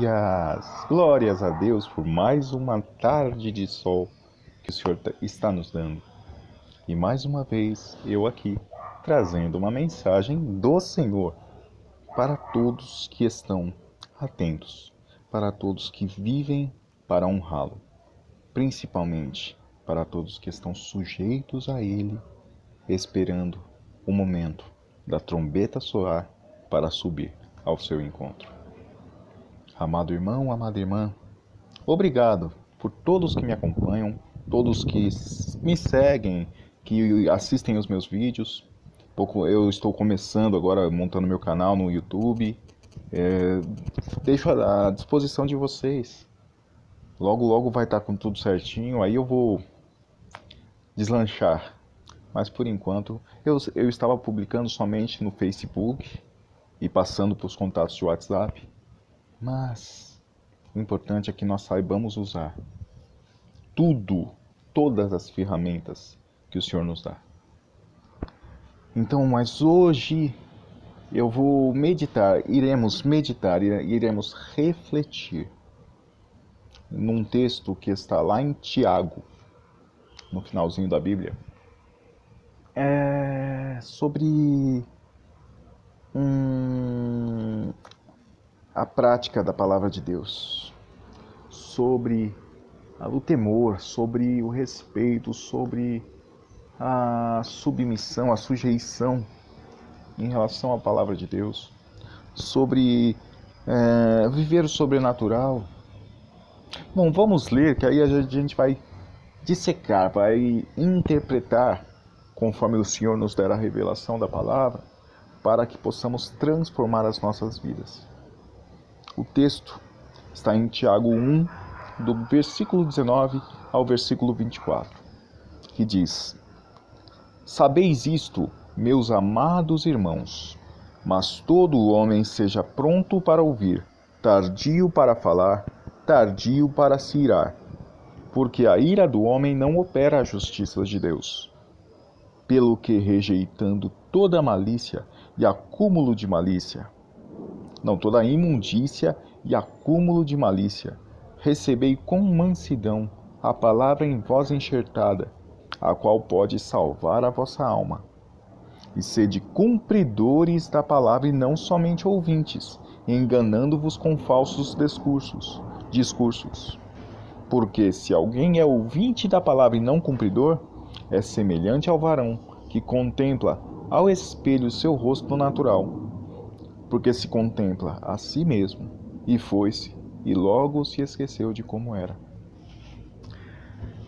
Aleluias! Glórias a Deus por mais uma tarde de sol que o Senhor está nos dando. E mais uma vez eu aqui trazendo uma mensagem do Senhor para todos que estão atentos, para todos que vivem para honrá-lo, principalmente para todos que estão sujeitos a Ele, esperando o momento da trombeta soar para subir ao seu encontro. Amado irmão, amada irmã, obrigado por todos que me acompanham, todos que me seguem, que assistem os meus vídeos. Eu estou começando agora, montando meu canal no YouTube. Deixo à disposição de vocês. Logo, logo vai estar com tudo certinho, aí eu vou deslanchar. Mas por enquanto, eu estava publicando somente no Facebook e passando para os contatos de WhatsApp. Mas o importante é que nós saibamos usar todas as ferramentas que o Senhor nos dá. Então, mas hoje eu vou iremos meditar, iremos refletir num texto que está lá em Tiago, no finalzinho da Bíblia, sobre a prática da palavra de Deus, sobre o temor, sobre o respeito, sobre a submissão, a sujeição em relação à palavra de Deus, sobre viver o sobrenatural. Bom, vamos ler, que aí a gente vai dissecar, vai interpretar conforme o Senhor nos der a revelação da palavra, para que possamos transformar as nossas vidas. O texto está em Tiago 1, do versículo 19 ao versículo 24, que diz: Sabeis isto, meus amados irmãos, mas todo homem seja pronto para ouvir, tardio para falar, tardio para se irar, porque a ira do homem não opera a justiça de Deus. Pelo que, rejeitando toda malícia e acúmulo de malícia, toda imundícia e acúmulo de malícia, recebei com mansidão a palavra em vós enxertada, a qual pode salvar a vossa alma. E sede cumpridores da palavra e não somente ouvintes, enganando-vos com falsos discursos. Porque se alguém é ouvinte da palavra e não cumpridor, é semelhante ao varão que contempla ao espelho seu rosto natural. Porque se contempla a si mesmo, e foi-se, e logo se esqueceu de como era.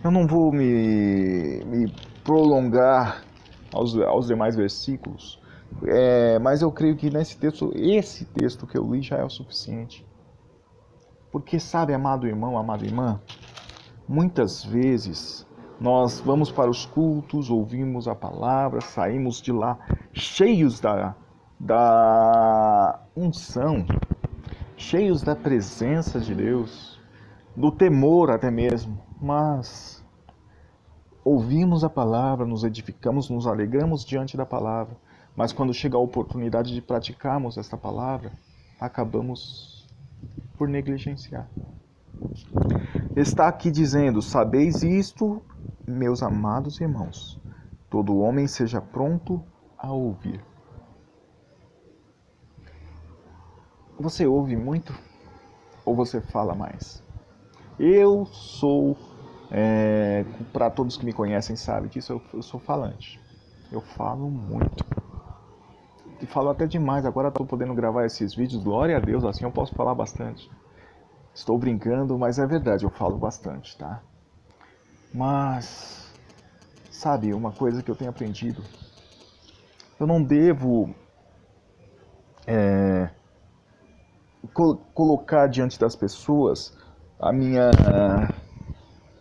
Eu não vou me prolongar aos demais versículos, mas eu creio que esse texto que eu li já é o suficiente. Porque sabe, amado irmão, amada irmã, muitas vezes nós vamos para os cultos, ouvimos a palavra, saímos de lá cheios da unção, cheios da presença de Deus, do temor até mesmo, mas ouvimos a palavra, nos edificamos, nos alegramos diante da palavra, mas quando chega a oportunidade de praticarmos esta palavra, acabamos por negligenciar. Está aqui dizendo: sabeis isto, meus amados irmãos, todo homem seja pronto a ouvir. Você ouve muito ou você fala mais? Eu sou, para todos que me conhecem sabem disso, eu sou falante. Eu falo muito. E falo até demais. Agora estou podendo gravar esses vídeos, glória a Deus, assim eu posso falar bastante. Estou brincando, mas é verdade, eu falo bastante, tá? Mas, sabe, uma coisa que eu tenho aprendido, eu não devo colocar diante das pessoas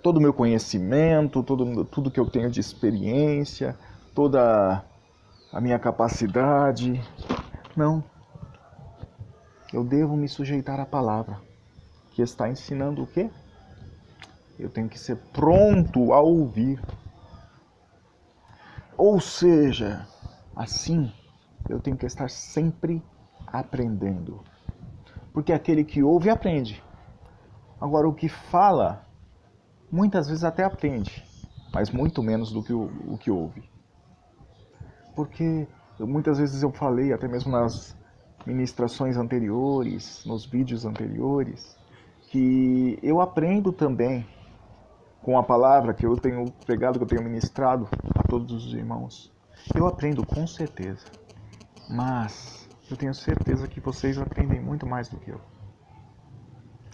todo o meu conhecimento, tudo que eu tenho de experiência, toda a minha capacidade. Não. Eu devo me sujeitar à palavra, que está ensinando o quê? Eu tenho que ser pronto a ouvir. Ou seja, assim, eu tenho que estar sempre aprendendo. Porque aquele que ouve, aprende. Agora, o que fala, muitas vezes até aprende, mas muito menos do que o que ouve. Porque muitas vezes eu falei, até mesmo nas ministrações anteriores, nos vídeos anteriores, que eu aprendo também com a palavra que eu tenho pregado, que eu tenho ministrado a todos os irmãos. Eu aprendo com certeza, mas eu tenho certeza que vocês aprendem muito mais do que eu.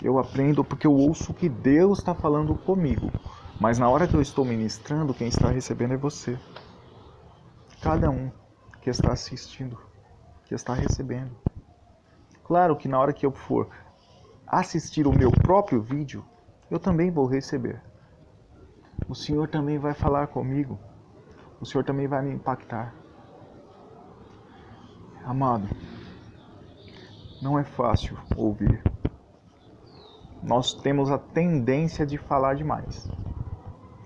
Eu aprendo porque eu ouço o que Deus está falando comigo, mas na hora que eu estou ministrando, quem está recebendo é você. Cada um que está assistindo, que está recebendo. Claro que na hora que eu for assistir o meu próprio vídeo, eu também vou receber. O Senhor também vai falar comigo. O Senhor também vai me impactar. Amado, não é fácil ouvir. Nós temos a tendência de falar demais.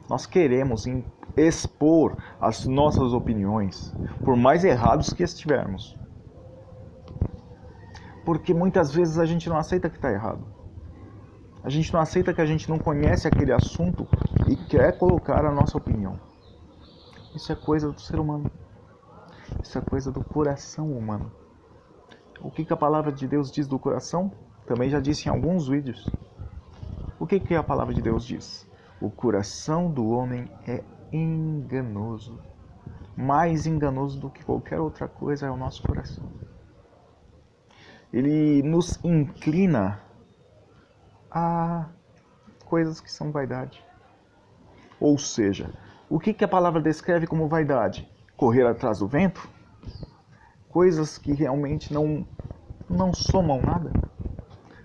Nós queremos expor as nossas opiniões, por mais errados que estivermos. Porque muitas vezes a gente não aceita que está errado. A gente não aceita que a gente não conhece aquele assunto e quer colocar a nossa opinião. Isso é coisa do ser humano. Isso é coisa do coração humano. O que a palavra de Deus diz do coração? Também já disse em alguns vídeos. O que a palavra de Deus diz? O coração do homem é enganoso. Mais enganoso do que qualquer outra coisa é o nosso coração. Ele nos inclina a coisas que são vaidade. Ou seja, o que a palavra descreve como vaidade? Correr atrás do vento? Coisas que realmente não somam nada?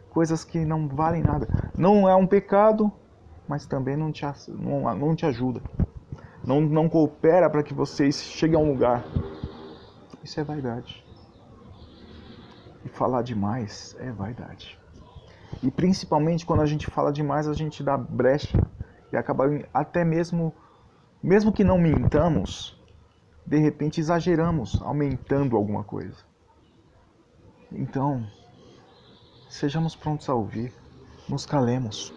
Coisas que não valem nada. Não é um pecado, mas também não te ajuda. Não coopera para que vocês cheguem a um lugar. Isso é vaidade. E falar demais é vaidade. E principalmente quando a gente fala demais, a gente dá brecha e acaba até mesmo que não mintamos, de repente exageramos, aumentando alguma coisa. Então, sejamos prontos a ouvir, nos calemos,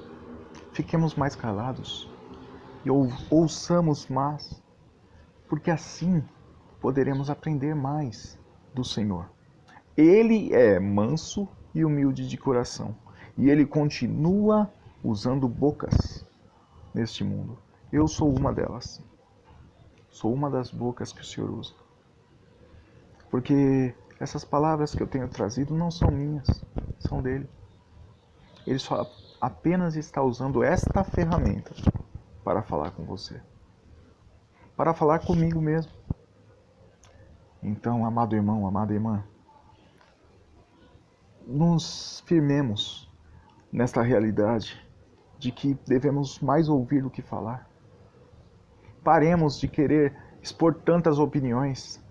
fiquemos mais calados e ouçamos mais, porque assim poderemos aprender mais do Senhor. Ele é manso e humilde de coração, e ele continua usando bocas neste mundo. Eu sou uma delas. Sou uma das bocas que o Senhor usa. Porque essas palavras que eu tenho trazido não são minhas, são dele. Ele só apenas está usando esta ferramenta para falar com você. Para falar comigo mesmo. Então, amado irmão, amada irmã, nos firmemos nesta realidade de que devemos mais ouvir do que falar. Paremos de querer expor tantas opiniões,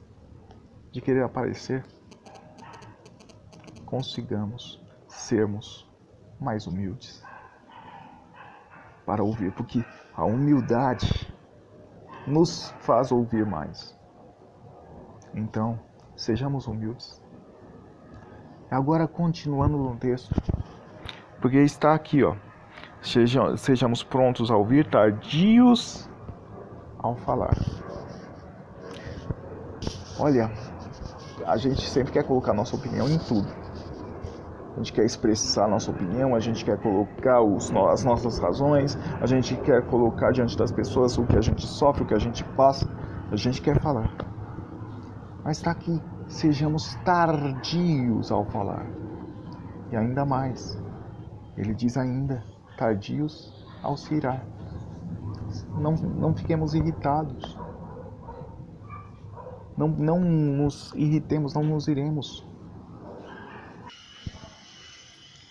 de querer aparecer. Consigamos sermos mais humildes para ouvir, porque a humildade nos faz ouvir mais. Então, sejamos humildes. Agora, continuando no texto, porque está aqui, ó. Sejamos prontos a ouvir, tardios ao falar. Olha, a gente sempre quer colocar nossa opinião em tudo. A gente quer expressar nossa opinião, a gente quer colocar as nossas razões, a gente quer colocar diante das pessoas o que a gente sofre, o que a gente passa, a gente quer falar. Mas está aqui, sejamos tardios ao falar. E ainda mais, ele diz ainda, tardios ao se irar. Não fiquemos irritados. Não nos irritemos, não nos iremos.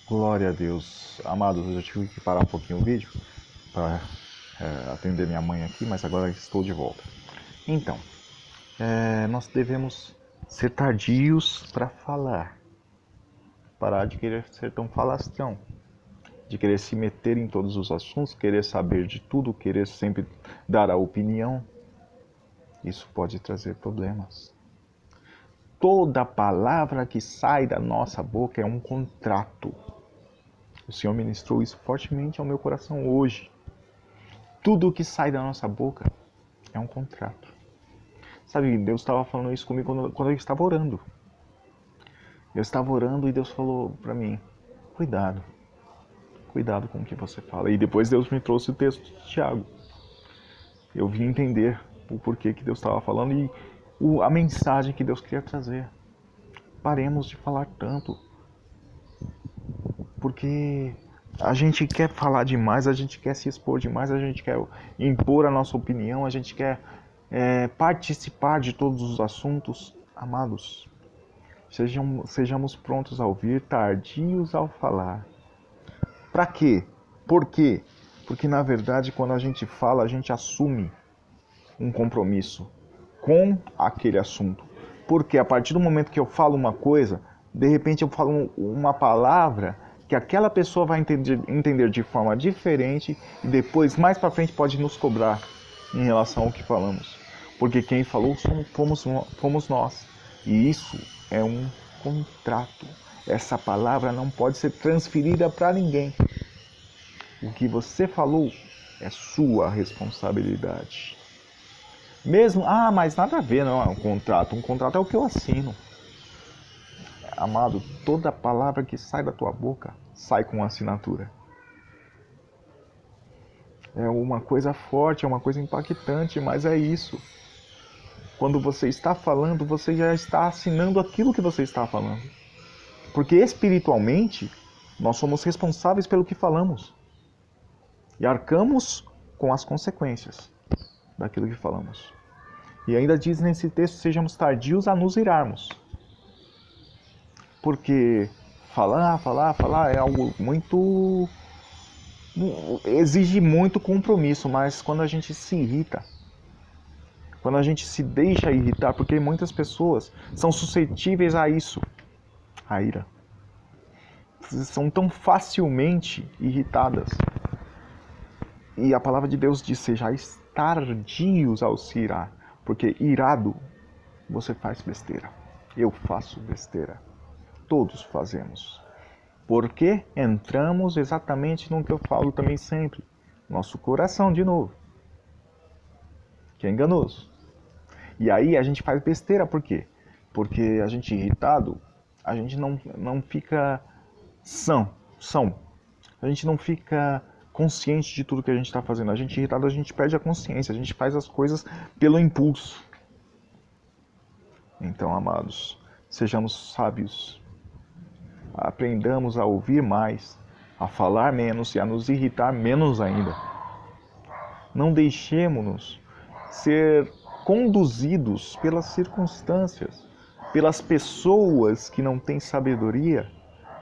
Glória a Deus. Amados, eu já tive que parar um pouquinho o vídeo para atender minha mãe aqui, mas agora estou de volta. Então, nós devemos ser tardios para falar. Parar de querer ser tão falastrão. De querer se meter em todos os assuntos, querer saber de tudo, querer sempre dar a opinião. Isso pode trazer problemas. toda palavra que sai da nossa boca é um contrato. O Senhor ministrou isso fortemente ao meu coração hoje. Tudo que sai da nossa boca é um contrato. Sabe, Deus estava falando isso comigo quando eu estava orando. Eu estava orando e Deus falou para mim, cuidado com o que você fala. E depois Deus me trouxe o texto de Tiago. Eu vim entender o porquê que Deus estava falando e a mensagem que Deus queria trazer. Paremos de falar tanto. Porque a gente quer falar demais, a gente quer se expor demais, a gente quer impor a nossa opinião, a gente quer participar de todos os assuntos. Amados, sejamos prontos a ouvir, tardios ao falar. Para quê? Por quê? Porque na verdade quando a gente fala, a gente assume um compromisso com aquele assunto. Porque a partir do momento que eu falo uma coisa, de repente eu falo uma palavra que aquela pessoa vai entender de forma diferente e depois, mais para frente, pode nos cobrar em relação ao que falamos. Porque quem falou fomos nós. E isso é um contrato. Essa palavra não pode ser transferida para ninguém. O que você falou é sua responsabilidade. Mesmo, mas nada a ver, não é um contrato. Um contrato é o que eu assino. Amado, toda palavra que sai da tua boca sai com assinatura. É uma coisa forte, é uma coisa impactante, mas é isso. Quando você está falando, você já está assinando aquilo que você está falando. Porque espiritualmente, nós somos responsáveis pelo que falamos. E arcamos com as consequências daquilo que falamos. E ainda diz nesse texto, sejamos tardios a nos irarmos. Porque falar é algo muito... exige muito compromisso, mas quando a gente se irrita, quando a gente se deixa irritar, porque muitas pessoas são suscetíveis a isso, a ira. São tão facilmente irritadas. E a palavra de Deus diz, sejais tardios ao se irar, porque irado você faz besteira. Eu faço besteira. Todos fazemos. Porque entramos exatamente no que eu falo também sempre. Nosso coração, de novo. Que é enganoso. E aí a gente faz besteira, por quê? Porque a gente irritado, a gente não fica são. A gente não fica consciente de tudo que a gente está fazendo. A gente irritado, a gente perde a consciência. A gente faz as coisas pelo impulso. Então, amados, sejamos sábios. Aprendamos a ouvir mais, a falar menos e a nos irritar menos ainda. Não deixemos-nos ser conduzidos pelas circunstâncias, pelas pessoas que não têm sabedoria,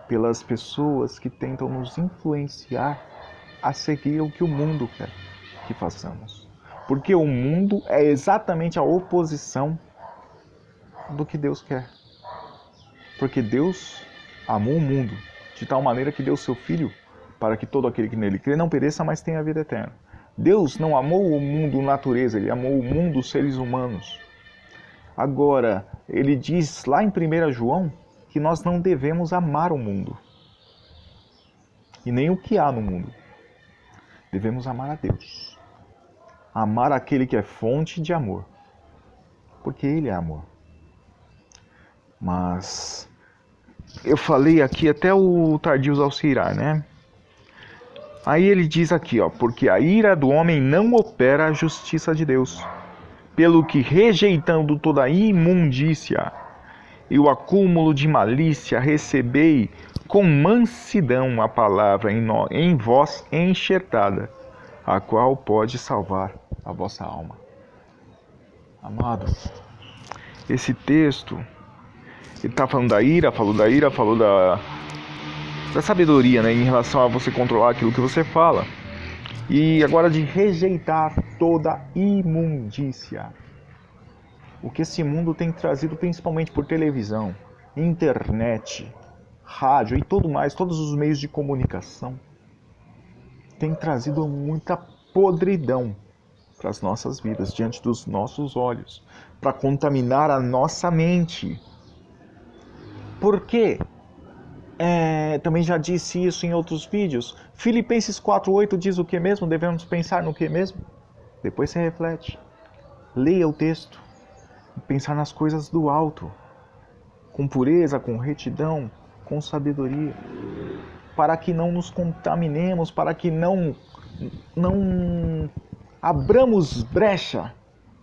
pelas pessoas que tentam nos influenciar a seguir o que o mundo quer que façamos. Porque o mundo é exatamente a oposição do que Deus quer. Porque Deus amou o mundo de tal maneira que deu seu Filho para que todo aquele que nele crê não pereça, mas tenha a vida eterna. Deus não amou o mundo natureza, Ele amou o mundo os seres humanos. Agora, Ele diz lá em 1 João que nós não devemos amar o mundo. E nem o que há no mundo. Devemos amar a Deus. Amar aquele que é fonte de amor. Porque Ele é amor. Mas eu falei aqui até o tardios ao se irar, né? Aí ele diz aqui, porque a ira do homem não opera a justiça de Deus, pelo que rejeitando toda a imundícia e o acúmulo de malícia, recebei com mansidão a palavra em vós enxertada, a qual pode salvar a vossa alma. Amados, esse texto, ele está falando da ira, falou da sabedoria, né, em relação a você controlar aquilo que você fala. E agora de rejeitar toda imundícia. O que esse mundo tem trazido principalmente por televisão, internet, rádio e tudo mais, todos os meios de comunicação, tem trazido muita podridão para as nossas vidas, diante dos nossos olhos, para contaminar a nossa mente, Por quê? Também já disse isso em outros vídeos. Filipenses 4:8 diz o que mesmo? Devemos pensar no que mesmo? Depois você reflete. Leia o texto. Pensar nas coisas do alto. Com pureza, com retidão, com sabedoria. Para que não nos contaminemos, para que não abramos brecha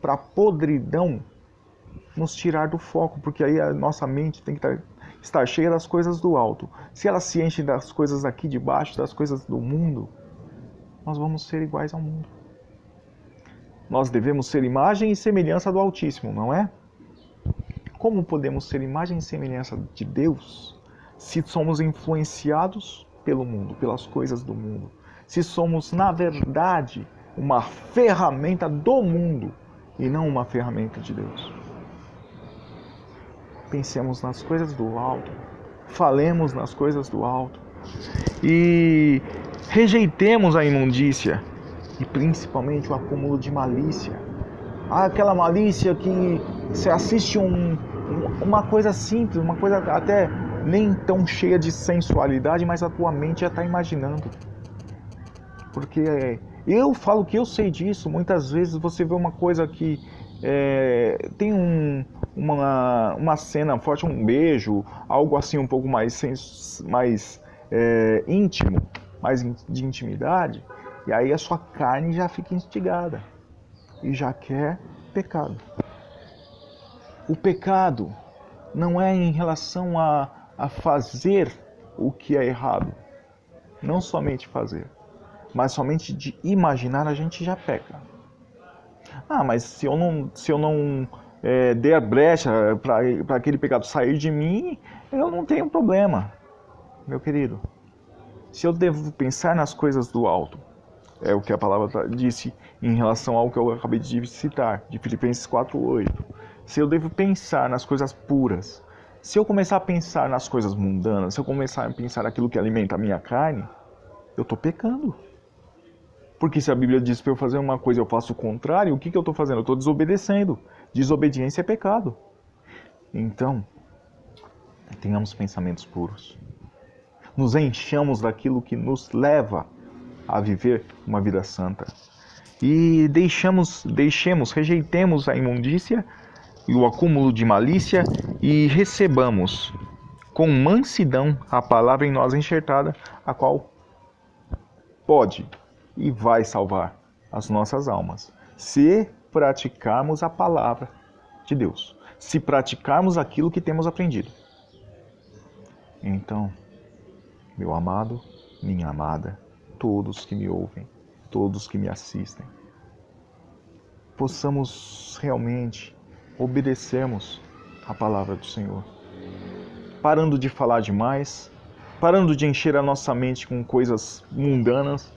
para a podridão nos tirar do foco, porque aí a nossa mente tem que estar cheia das coisas do alto. Se ela se enche das coisas aqui de baixo, das coisas do mundo, nós vamos ser iguais ao mundo. Nós devemos ser imagem e semelhança do Altíssimo, não é? Como podemos ser imagem e semelhança de Deus se somos influenciados pelo mundo, pelas coisas do mundo? Se somos, na verdade, uma ferramenta do mundo e não uma ferramenta de Deus? Pensemos nas coisas do alto, falemos nas coisas do alto e rejeitemos a imundícia e principalmente o acúmulo de malícia. Aquela malícia que você assiste uma coisa simples, uma coisa até nem tão cheia de sensualidade, mas a tua mente já está imaginando. Porque eu falo que eu sei disso. Muitas vezes você vê uma coisa que tem uma cena forte, um beijo, algo assim um pouco mais íntimo, mais de intimidade, e aí a sua carne já fica instigada e já quer pecado. O pecado não é em relação a fazer o que é errado, não somente fazer, mas somente de imaginar a gente já peca. Mas se eu não der brecha para aquele pecado sair de mim, eu não tenho problema, meu querido. Se eu devo pensar nas coisas do alto, é o que a palavra disse em relação ao que eu acabei de citar, de Filipenses 4:8. Se eu devo pensar nas coisas puras, se eu começar a pensar nas coisas mundanas, se eu começar a pensar naquilo que alimenta a minha carne, eu estou pecando. Porque se a Bíblia diz para eu fazer uma coisa e eu faço o contrário, o que eu estou fazendo? Eu estou desobedecendo. Desobediência é pecado. Então, tenhamos pensamentos puros. Nos enchamos daquilo que nos leva a viver uma vida santa. E rejeitemos a imundícia e o acúmulo de malícia e recebamos com mansidão a palavra em nós enxertada, a qual pode e vai salvar as nossas almas, se praticarmos a palavra de Deus, se praticarmos aquilo que temos aprendido. Então, meu amado, minha amada, todos que me ouvem, todos que me assistem, possamos realmente obedecermos a palavra do Senhor, parando de falar demais, parando de encher a nossa mente com coisas mundanas,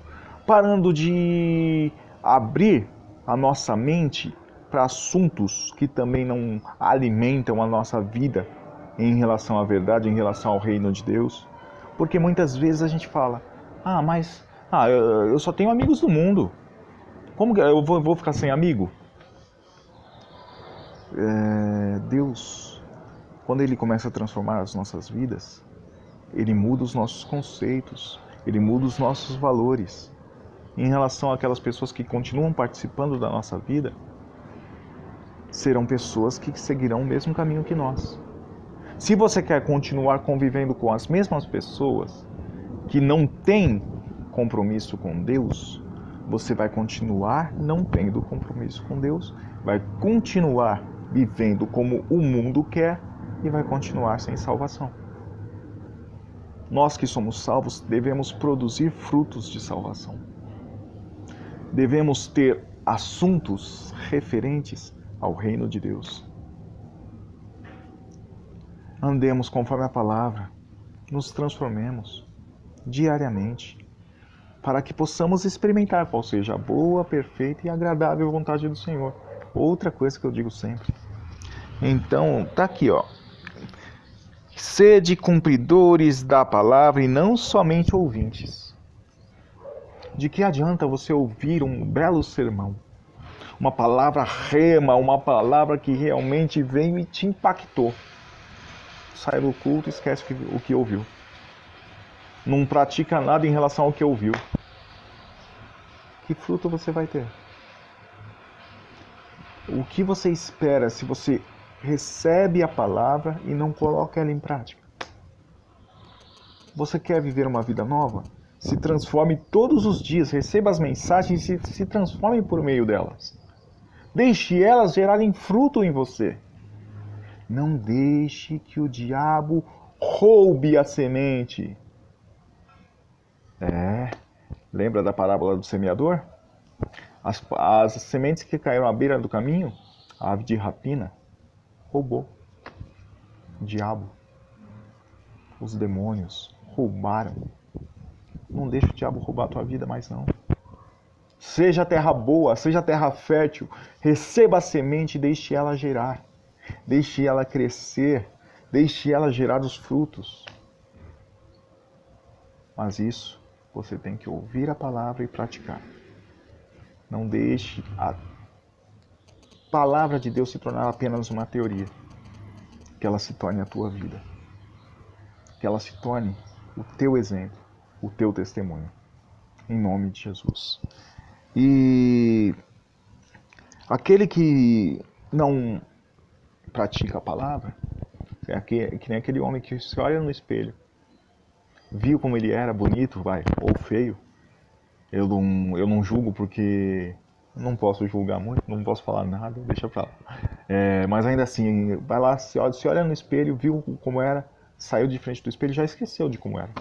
parando de abrir a nossa mente para assuntos que também não alimentam a nossa vida em relação à verdade, em relação ao reino de Deus. Porque muitas vezes a gente fala, eu só tenho amigos do mundo, como que eu vou ficar sem amigo? Deus, quando Ele começa a transformar as nossas vidas, Ele muda os nossos conceitos, Ele muda os nossos valores. Em relação àquelas pessoas que continuam participando da nossa vida, serão pessoas que seguirão o mesmo caminho que nós. Se você quer continuar convivendo com as mesmas pessoas que não têm compromisso com Deus, você vai continuar não tendo compromisso com Deus, vai continuar vivendo como o mundo quer e vai continuar sem salvação. Nós que somos salvos devemos produzir frutos de salvação. Devemos ter assuntos referentes ao reino de Deus. Andemos conforme a palavra, nos transformemos diariamente, para que possamos experimentar qual seja a boa, perfeita e agradável vontade do Senhor. Outra coisa que eu digo sempre. Então, tá aqui, ó. Sede cumpridores da palavra e não somente ouvintes. De que adianta você ouvir um belo sermão? Uma palavra rema, uma palavra que realmente veio e te impactou. sai do culto e esquece o que ouviu. Não pratica nada em relação ao que ouviu. Que fruto você vai ter? O que você espera se você recebe a palavra e não coloca ela em prática? Você quer viver uma vida nova? Se transforme todos os dias, receba as mensagens e se transforme por meio delas. Deixe elas gerarem fruto em você. Não deixe que o diabo roube a semente. Lembra da parábola do semeador? As sementes que caíram à beira do caminho, a ave de rapina roubou. O diabo, os demônios roubaram. Não deixe o diabo roubar a tua vida mais não. Seja terra boa, seja terra fértil. Receba a semente e deixe ela gerar. Deixe ela crescer. Deixe ela gerar os frutos. Mas isso você tem que ouvir a palavra e praticar. Não deixe a palavra de Deus se tornar apenas uma teoria. Que ela se torne a tua vida. Que ela se torne o teu exemplo, o teu testemunho. Em nome de Jesus. E aquele que não pratica a palavra, é que nem aquele homem que se olha no espelho, viu como ele era, bonito, ou feio. Eu não julgo porque não posso julgar muito, não posso falar nada, deixa pra lá. Mas ainda assim, vai lá, se olha no espelho, viu como era, saiu de frente do espelho, já esqueceu de como era.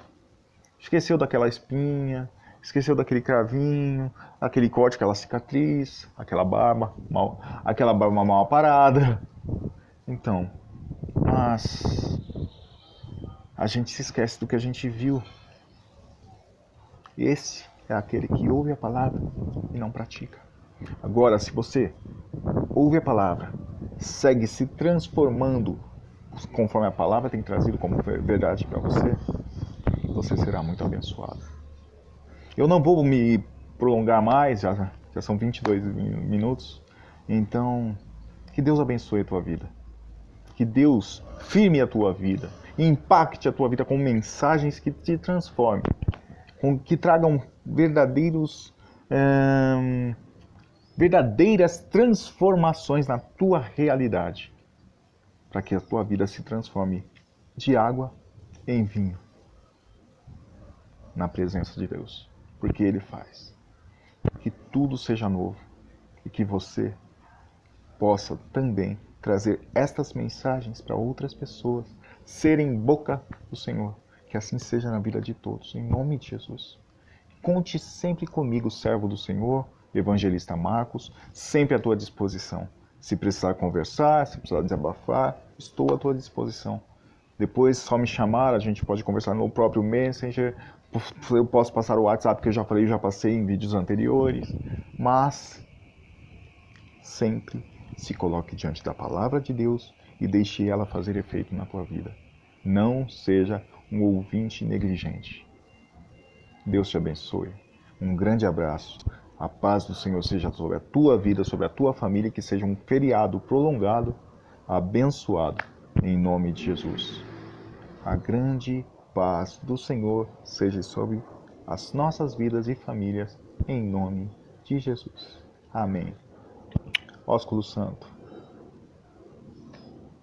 Esqueceu daquela espinha, esqueceu daquele cravinho, aquele corte, aquela cicatriz, aquela barba mal parada. Então, mas a gente se esquece do que a gente viu. Esse é aquele que ouve a palavra e não pratica. Agora, se você ouve a palavra, segue se transformando conforme a palavra tem trazido como verdade para você, você será muito abençoado. Eu não vou me prolongar mais, já são 22 minutos, então que Deus abençoe a tua vida. Que Deus firme a tua vida, impacte a tua vida com mensagens que te transformem, que tragam verdadeiras transformações na tua realidade, para que a tua vida se transforme de água em vinho, na presença de Deus, porque Ele faz. Que tudo seja novo e que você possa também trazer estas mensagens para outras pessoas, serem boca do Senhor. Que assim seja na vida de todos, em nome de Jesus. Conte sempre comigo, servo do Senhor, evangelista Marcos, sempre à tua disposição. Se precisar conversar, se precisar desabafar, estou à tua disposição. Depois, só me chamar, a gente pode conversar no próprio Messenger. Eu posso passar o WhatsApp que eu já falei, já passei em vídeos anteriores. Mas sempre se coloque diante da palavra de Deus e deixe ela fazer efeito na tua vida. Não seja um ouvinte negligente. Deus te abençoe. Um grande abraço. A paz do Senhor seja sobre a tua vida, sobre a tua família, que seja um feriado prolongado, abençoado, em nome de Jesus. A grande paz do Senhor seja sobre as nossas vidas e famílias, em nome de Jesus. Amém. Ósculo Santo.